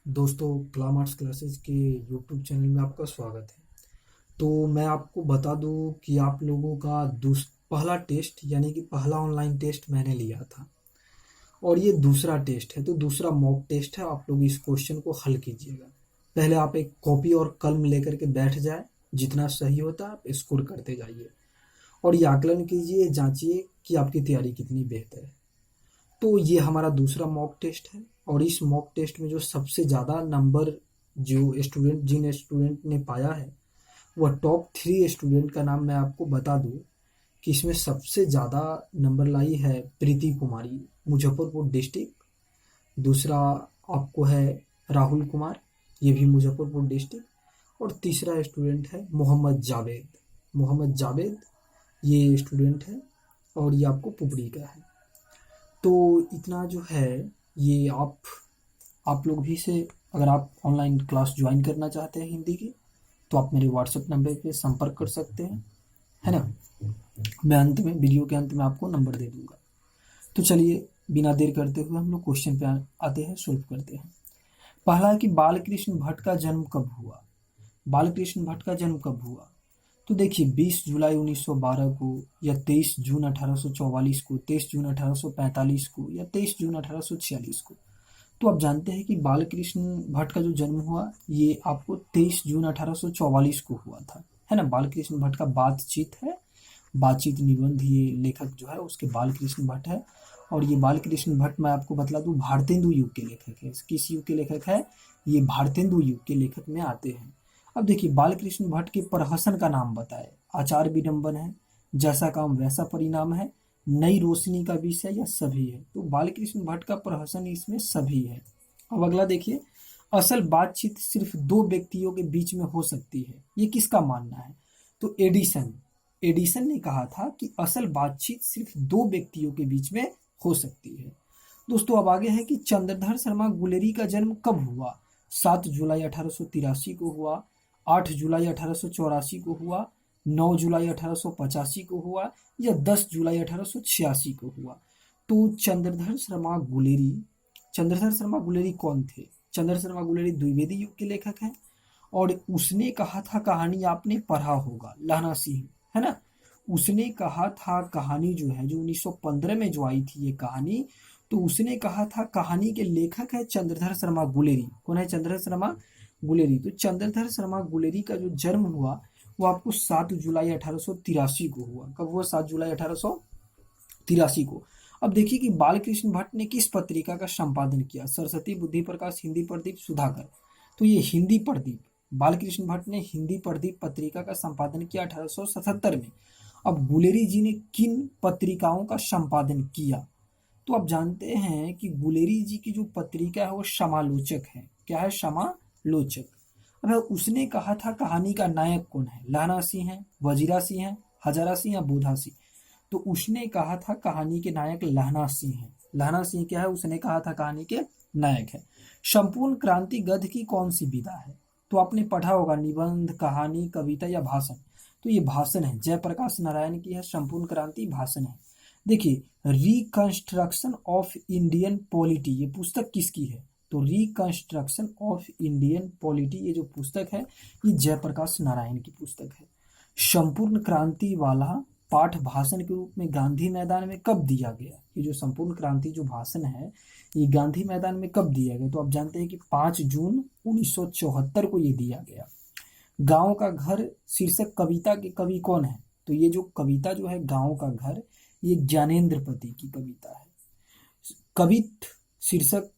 दोस्तों, claim arts classes के YouTube channel में आपका स्वागत है। तो मैं आपको बता दूं कि आप लोगों का पहला टेस्ट यानी कि पहला ऑनलाइन टेस्ट मैंने लिया था और ये दूसरा टेस्ट है। तो दूसरा मॉक टेस्ट है। आप लोग इस क्वेश्चन को हल कीजिएगा। पहले आप एक कॉपी और कलम लेकर के बैठ जाए। जितना सही होता है आप स्कोर करते जाइए और ये आकलन कीजिए, जांचिए कि आपकी तैयारी कितनी बेहतर है। तो ये हमारा दूसरा मॉक टेस्ट है और इस मॉक टेस्ट में जो सबसे ज़्यादा नंबर जिन स्टूडेंट ने पाया है वह टॉप 3 स्टूडेंट का नाम मैं आपको बता दूं कि इसमें सबसे ज़्यादा नंबर लाई है प्रीति कुमारी, मुजफ्फरपुर डिस्ट्रिक्ट। दूसरा आपको है राहुल कुमार, ये भी मुजफ्फरपुर डिस्ट्रिक्ट। और तीसरा स्टूडेंट है मोहम्मद जावेद। मोहम्मद जावेद ये स्टूडेंट है और ये आपको पुपरी का है। तो इतना जो है ये आप लोग भी से अगर आप ऑनलाइन क्लास ज्वाइन करना चाहते हैं हिंदी की तो आप मेरे व्हाट्सएप नंबर पे संपर्क कर सकते हैं, है ना। मैं अंत में वीडियो के अंत में आपको नंबर दे दूंगा। तो चलिए बिना देर करते हुए हम लोग क्वेश्चन पे आते हैं, सोल्व करते हैं। पहला है कि बालकृष्ण भट्ट का जन्म कब हुआ। बालकृष्ण भट्ट का जन्म कब हुआ? तो देखिए 20 जुलाई 1912 को, या 23 जून 1844 को, 23 जून 1845 को, या 23 जून 1846 को। तो आप जानते हैं कि बालकृष्ण भट्ट का जो जन्म हुआ ये आपको 23 जून 1844 को हुआ था, है ना। बालकृष्ण भट्ट का बातचीत है, बातचीत निबंध ये लेखक जो है उसके बालकृष्ण भट्ट है। और ये बालकृष्ण भट्ट मैं आपको बतला दूं भारतेंदु युग के लेखक है। किस युग के लेखक है? ये भारतेंदु युग के लेखक में आते हैं। अब देखिए बालकृष्ण भट्ट के प्रहसन का नाम बताए। आचार विडंबन है, जैसा काम वैसा परिणाम है, नई रोशनी का विषय, या सभी है। तो बालकृष्ण भट्ट का प्रहसन इसमें सभी है। अब अगला देखिए, असल बातचीत सिर्फ दो व्यक्तियों के बीच में हो सकती है, ये किसका मानना है? तो एडिसन एडिसन ने कहा था कि असल बातचीत सिर्फ दो व्यक्तियों के बीच में हो सकती है। दोस्तों अब आगे है कि चंद्रधर शर्मा गुलेरी का जन्म कब हुआ। 7 जुलाई 1883 को हुआ, 8 जुलाई 1884 को हुआ, 9 जुलाई 1885 को हुआ, या 10 जुलाई 1886 को हुआ। तो चंद्रधर शर्मा गुलेरी कौन थे? चंद्रधर शर्मा गुलेरी द्विवेदी युग के लेखक हैं और उसने कहा था, कहानी आपने पढ़ा होगा, लहना सिंह, है ना। उसने कहा था कहानी जो है, जो 1915 में जो आई थी ये कहानी, तो उसने कहा था कहानी के लेखक है चंद्रधर शर्मा गुलेरी। कौन है? चंद्रधर शर्मा गुलेरी। तो चंद्रधर शर्मा गुलेरी का जो जन्म हुआ वो आपको 7 जुलाई 1883 को हुआ। कब हुआ? 7 जुलाई 1883 को। अब देखिए कि बालकृष्ण भट्ट ने किस पत्रिका का संपादन किया। सरस्वती, बुद्धि प्रकाश, हिंदी प्रदीप, सुधाकर। तो ये हिंदी प्रदीप, बालकृष्ण भट्ट ने हिंदी प्रदीप पत्रिका का संपादन किया 1877 में। अब गुलेरी जी ने किन पत्रिकाओं का संपादन किया? तो आप जानते हैं कि गुलेरी जी की जो पत्रिका है वो समालोचक है। क्या है? समालोचक। अब उसने कहा था कहानी का नायक कौन है? लहना सिंह है, वजीरा सिंह है, हजारा सिंह, या बोधा सिंह। तो उसने कहा था कहानी के नायक लहना सिंह है। लहना सिंह क्या है? उसने कहा था कहानी के नायक है। संपूर्ण क्रांति गद्य की कौन सी विधा है? तो आपने पढ़ा होगा निबंध, कहानी, कविता या भाषण। तो ये भाषण है। जयप्रकाश नारायण की है संपूर्ण क्रांति, भाषण है। देखिए रिकंस्ट्रक्शन ऑफ इंडियन पॉलिटी, ये पुस्तक किसकी है? तो रिकंस्ट्रक्शन ऑफ इंडियन पॉलिटी ये जो पुस्तक है ये जयप्रकाश नारायण की पुस्तक है। संपूर्ण क्रांति वाला पाठ भाषण के रूप में गांधी मैदान में कब दिया गया? ये जो संपूर्ण क्रांति जो भाषण है ये गांधी मैदान में कब दिया गया? तो आप जानते हैं कि 5 जून 1974 को ये दिया गया। गांव का घर शीर्षक कविता के कवि कौन है? तो ये जो कविता जो है गांव का घर, ये ज्ञानेंद्र पति की कविता है। कवित शीर्षक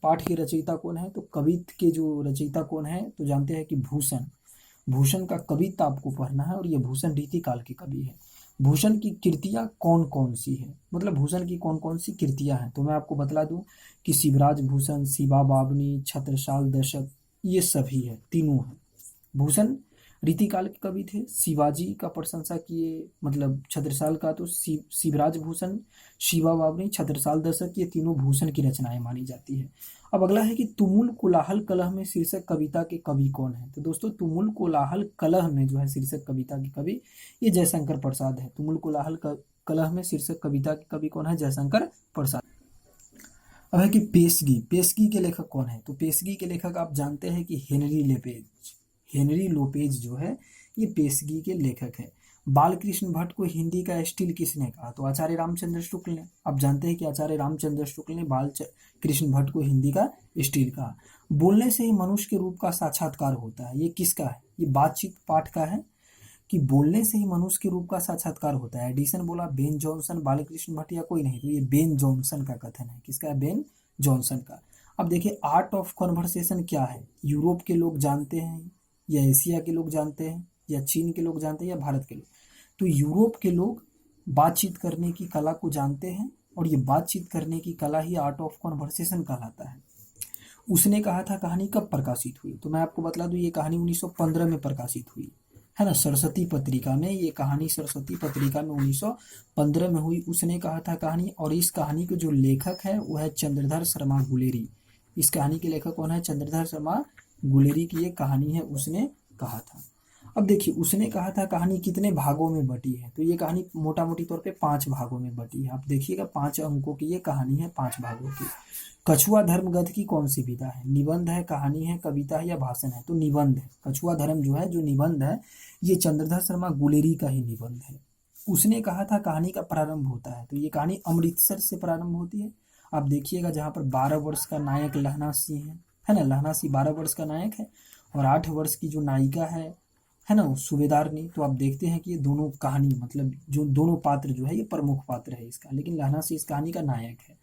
पाठ के रचयिता कौन है? तो कवित के जो रचयिता कौन है? तो जानते हैं कि भूषण। भूषण का कविता आपको पढ़ना है और ये भूषण रीतिकाल के कवि है। भूषण की कृतियां कौन कौन सी है, मतलब भूषण की कौन कौन सी कृतियां हैं? तो मैं आपको बतला दूं कि शिवराज भूषण, शिवा बावनी, छत्रसाल दशक, ये सभी है, तीनों है। भूषण रीतिकाल के कवि थे, शिवाजी का प्रशंसा किए, मतलब छत्रसाल का, तो शिवराज भूषण, शिवा बावनी, छत्रसाल दशक, ये तीनों भूषण की रचनाएं मानी जाती है। अब अगला है कि तुमुल कोलाहल कलह में शीर्षक कविता के कवि कौन है? तो दोस्तों तुमुल कोलाहल कलह में जो है शीर्षक कविता के कवि ये जयशंकर प्रसाद है। तुमुल कोलाहल कलह में शीर्षक कविता के कवि कौन है? जयशंकर प्रसाद। अब है कि पेशगी, पेशगी के लेखक कौन है? तो पेशगी के लेखक आप जानते हैं कि हेनरी लोपेज, हेनरी लोपेज जो है ये पेशगी के लेखक है। बालकृष्ण भट्ट को हिंदी का स्टील किसने कहा? तो आचार्य रामचंद्र शुक्ल ने। आप जानते हैं कि आचार्य रामचंद्र शुक्ल ने बाल कृष्ण भट्ट को हिंदी का स्टील कहा। बोलने से ही मनुष्य के रूप का साक्षात्कार होता है, ये किसका है? ये बातचीत पाठ का है कि बोलने से ही मनुष्य के रूप का साक्षात्कार होता है। एडिसन बोला, बेन जॉनसन, बालकृष्ण भट्ट या कोई नहीं, तो ये बेन जॉनसन का कथन है। किसका है? बेन जॉनसन का। अब देखिए आर्ट ऑफ कन्वर्सेशन क्या है? यूरोप के लोग जानते हैं या एशिया के लोग जानते हैं या चीन के लोग जानते हैं या भारत के लोग? तो यूरोप के लोग बातचीत करने की कला को जानते हैं और ये बातचीत करने की कला ही आर्ट ऑफ कन्वर्सेशन कहलाता है। उसने कहा था कहानी कब प्रकाशित हुई? तो मैं आपको बता दूं ये कहानी 1915 में प्रकाशित हुई है ना, सरस्वती पत्रिका में। ये कहानी सरस्वती पत्रिका में 1915 में हुई। उसने कहा था कहानी, और इस कहानी के जो लेखक है वो है चंद्रधर शर्मा गुलेरी। इस कहानी के लेखक कौन है? चंद्रधर शर्मा गुलेरी की ये कहानी है, उसने कहा था। अब देखिए उसने कहा था कहानी कितने भागों में बटी है? तो ये कहानी मोटा मोटी तौर पे 5 भागों में बटी है। आप देखिएगा 5 अंकों की ये कहानी है, 5 भागों की। कछुआ धर्म गद्य की कौन सी विधा है? निबंध है, कहानी है, कविता है या भाषण है? तो निबंध है। कछुआ धर्म जो है, जो निबंध है, ये चंद्रधर शर्मा गुलेरी का ही निबंध है। उसने कहा था कहानी का प्रारंभ होता है, तो ये कहानी अमृतसर से प्रारंभ होती है। आप देखिएगा जहाँ पर 12 वर्ष का नायक लहना सिंह है ना, लहना सिंह 12 वर्ष का नायक है और 8 वर्ष की जो नायिका है ना, सूबेदार ने। तो आप देखते हैं कि ये दोनों कहानी मतलब जो दोनों पात्र जो है ये प्रमुख पात्र है इसका, लेकिन लहना सिंह इस कहानी का नायक है।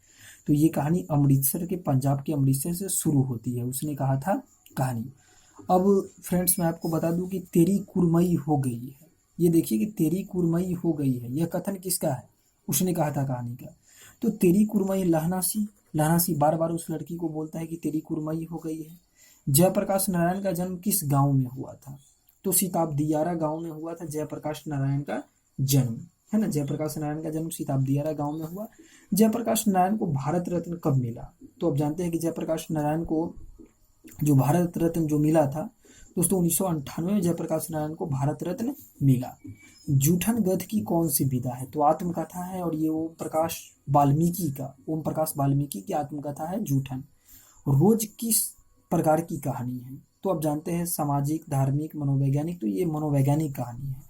तो ये कहानी अमृतसर के, पंजाब के अमृतसर से शुरू होती है। उसने कहा था कहानी। अब फ्रेंड्स मैं आपको बता दूं कि तेरी कुरमई हो गई है, ये देखिए कि तेरी कुरमई हो गई है, यह कथन किसका है? उसने कहा था कहानी का। तो तेरी कुरमई लहना सिंह बार बार उस लड़की को बोलता है कि तेरी कुरमई हो गई है। जयप्रकाश नारायण का जन्म किस गांव में हुआ था? तो सिताबदियारा गांव में हुआ था जयप्रकाश नारायण का जन्म, है ना। जयप्रकाश नारायण का जन्म सिताबदियारा गांव में हुआ। जयप्रकाश नारायण को भारत रत्न कब मिला? तो आप जानते हैं कि जयप्रकाश नारायण को जो भारत रत्न जो मिला था दोस्तों 1998 में जयप्रकाश नारायण को भारत रत्न मिला। जूठन गद्य की कौन सी विधा है? तो आत्मकथा है और ये ओम प्रकाश वाल्मीकि की आत्मकथा है जूठन। रोज किस प्रकार की कहानी है? तो आप जानते हैं सामाजिक, धार्मिक, मनोवैज्ञानिक, तो ये मनोवैज्ञानिक कहानी है।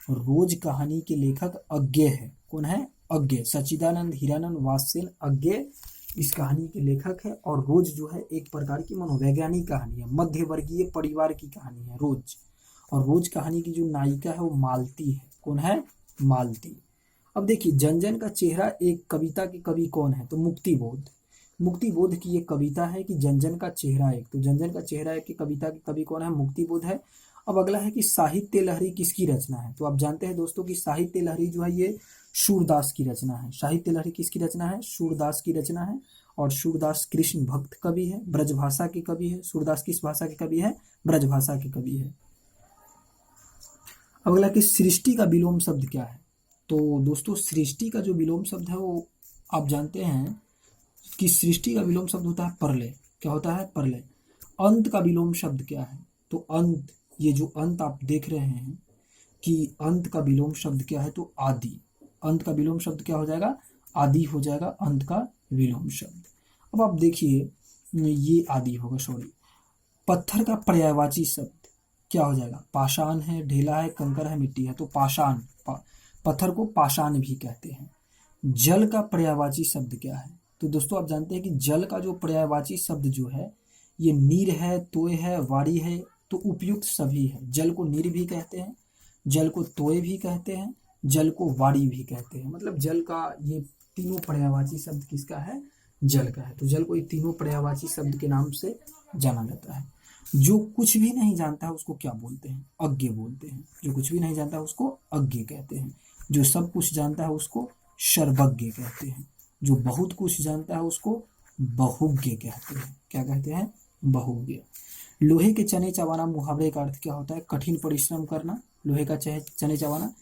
रोज कहानी के लेखक अज्ञे है। कौन है? अज्ञे। सच्चिदानंद हीरानंद वात्सेल अज्ञे इस कहानी के लेखक है। और रोज जो है एक प्रकार की मनोवैज्ञानिक कहानी है, मध्यवर्गीय परिवार की कहानी है रोज। और रोज कहानी की जो नायिका है वो मालती है। कौन है? मालती। अब देखिए जन जन का चेहरा एक कविता के कवि कौन है? तो मुक्तिबोध की एक कविता है कि जन जन का चेहरा एक, तो जन जन का चेहरा एक की कविता के कवि कौन है? मुक्तिबोध है। अब अगला है कि साहित्य लहरी किसकी रचना है? तो आप जानते हैं दोस्तों कि साहित्य लहरी जो है ये सूरदास की रचना है। साहित्य लहरी किसकी रचना है? सूरदास की रचना है। और सूरदास कृष्ण भक्त कवि है, ब्रजभाषा के कवि है। सूरदास किस भाषा के कवि है? ब्रजभाषा के कवि है। अब अगला कि सृष्टि का विलोम शब्द क्या है? तो दोस्तों सृष्टि का जो विलोम शब्द है वो आप जानते हैं कि सृष्टि का विलोम शब्द होता है प्रलय। क्या होता है? प्रलय। अंत का विलोम शब्द क्या है? तो अंत, ये जो अंत आप देख रहे हैं कि अंत का विलोम शब्द क्या है? तो आदि। अंत का विलोम शब्द क्या हो जाएगा? आदि हो जाएगा अंत का विलोम शब्द। अब आप देखिए ये आदि होगा, सॉरी। पत्थर का पर्यायवाची शब्द क्या हो जाएगा? पाषाण है, ढेला है, कंकर है, मिट्टी है। तो पाषाण, पत्थर को पाषाण भी कहते हैं। जल का पर्यायवाची शब्द क्या है? तो दोस्तों आप जानते हैं कि जल का जो पर्यायवाची शब्द जो है ये नीर है, तोय है, वारी है। तो उपयुक्त सभी है। जल को नीर भी कहते हैं, जल को तोय भी कहते हैं, जल को वारी भी कहते हैं। मतलब जल का ये तीनों पर्यायवाची शब्द किसका है? जल का है। तो जल को ये तीनों पर्यायवाची शब्द के नाम से जाना जाता है। जो कुछ भी नहीं जानता है उसको क्या बोलते हैं? अज्ञ बोलते हैं। जो कुछ भी नहीं जानता है उसको अज्ञ कहते हैं। जो सब कुछ जानता है उसको सर्वज्ञ कहते हैं। जो बहुत कुछ जानता है उसको बहुज्ञ कहते हैं। क्या कहते हैं? बहुज्ञ। लोहे के चने चबाना मुहावरे का अर्थ क्या होता है? कठिन परिश्रम करना। लोहे का चने चबाना।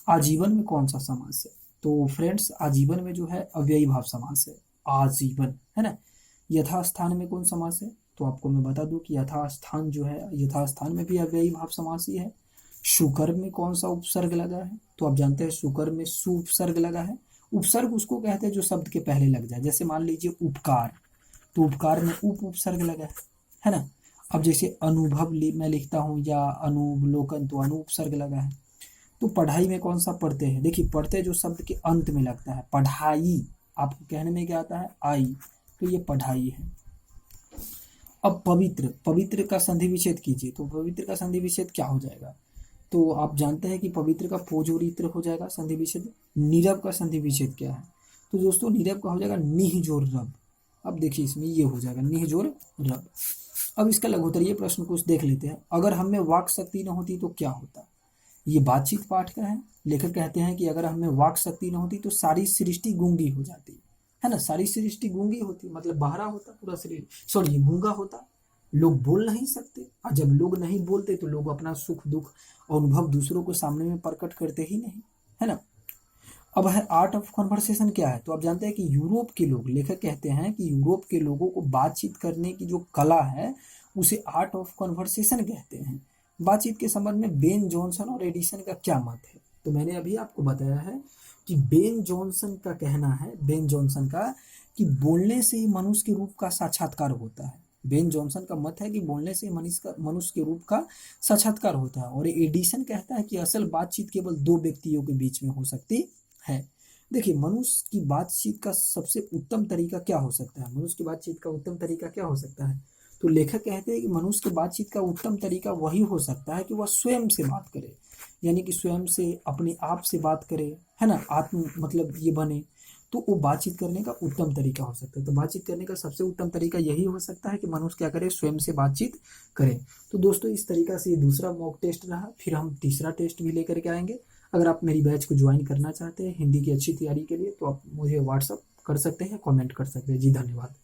आजीवन में कौन सा समास है? तो फ्रेंड्स आजीवन में जो है अव्ययी भाव समास है, आजीवन, है ना। यथास्थान में कौन समास है? तो आपको मैं बता दूं कि यथास्थान जो है, यथास्थान में भी अव्ययी भाव समास ही है। सुकर्म में कौन सा उपसर्ग लगा है? तो आप जानते हैं सुकर्म में सुपसर्ग लगा है। उपसर्ग उसको कहते हैं जो शब्द के पहले लग जाए। जैसे मान लीजिए उपकार, तो उपकार में उप उपसर्ग लगा है ना। अब जैसे अनुभव मैं लिखता हूँ या अनुवलोकन, तो अनु उपसर्ग लगा है। तो पढ़ाई में कौन सा पढ़ते हैं, देखिए पढ़ते जो शब्द के अंत में लगता है, पढ़ाई आपको कहने में क्या आता है, आई, तो ये पढ़ाई है। अब पवित्र, पवित्र का संधि विच्छेद कीजिए, तो पवित्र का संधि विच्छेद क्या हो जाएगा, तो आप जानते हैं कि पवित्र का पोजोरित्र हो जाएगा संधि विच्छेद। नीरव का संधि विच्छेद क्या है, तो दोस्तों नीरव का हो जाएगा निह जोर रब। अब देखिए इसमें ये हो जाएगा निह जोर रब। अब इसका लघुत्तरीय प्रश्न कुछ देख लेते हैं। अगर हम में वाक शक्ति न होती तो क्या होता, ये बातचीत पाठ का है। लेखक कहते हैं कि अगर हमें वाक शक्ति न होती तो सारी सृष्टि गूंगी हो जाती, है ना, सारी सृष्टि गूंगी होती, मतलब बहरा होता पूरा शरीर, सॉरी गूंगा होता, लोग बोल नहीं सकते। और जब लोग नहीं बोलते तो लोग अपना सुख दुख अनुभव दूसरों को सामने में प्रकट करते ही नहीं, है ना। अब है आर्ट ऑफ कन्वर्सेशन क्या है, तो आप जानते हैं कि यूरोप के लोग, लेखक कहते हैं कि यूरोप के लोगों को बातचीत करने की जो कला है उसे आर्ट ऑफ कन्वर्सेशन कहते हैं। बातचीत के संबंध में बेन जॉनसन और एडिसन का क्या मत है, तो मैंने अभी आपको बताया है कि बेन जॉनसन का कहना है, बेन जॉनसन का, कि बोलने से ही मनुष्य के रूप का साक्षात्कार होता है। बेन जॉनसन का मत है कि बोलने से मनुष्य के रूप का साक्षात्कार होता है। और एडिसन कहता है कि असल बातचीत केवल दो व्यक्तियों के बीच में हो सकती है। देखिए मनुष्य की बातचीत का सबसे उत्तम तरीका क्या हो सकता है, मनुष्य की बातचीत का उत्तम तरीका क्या हो सकता है, तो लेखक कहते हैं कि मनुष्य की बातचीत का उत्तम तरीका वही हो सकता है कि वह स्वयं से बात करे, यानी कि स्वयं से अपने आप से बात करे, है ना, आत्म मतलब ये बने, तो वो बातचीत करने का उत्तम तरीका हो सकता है। तो बातचीत करने का सबसे उत्तम तरीका यही हो सकता है कि मनुष्य क्या करे, स्वयं से बातचीत करे। तो दोस्तों इस तरीका से ये दूसरा मॉक टेस्ट रहा, फिर हम तीसरा टेस्ट भी लेकर के आएंगे। अगर आप मेरी बैच को ज्वाइन करना चाहते हैं हिंदी की अच्छी तैयारी के लिए, तो आप मुझे व्हाट्सअप कर सकते हैं, कमेंट कर सकते हैं। जी धन्यवाद।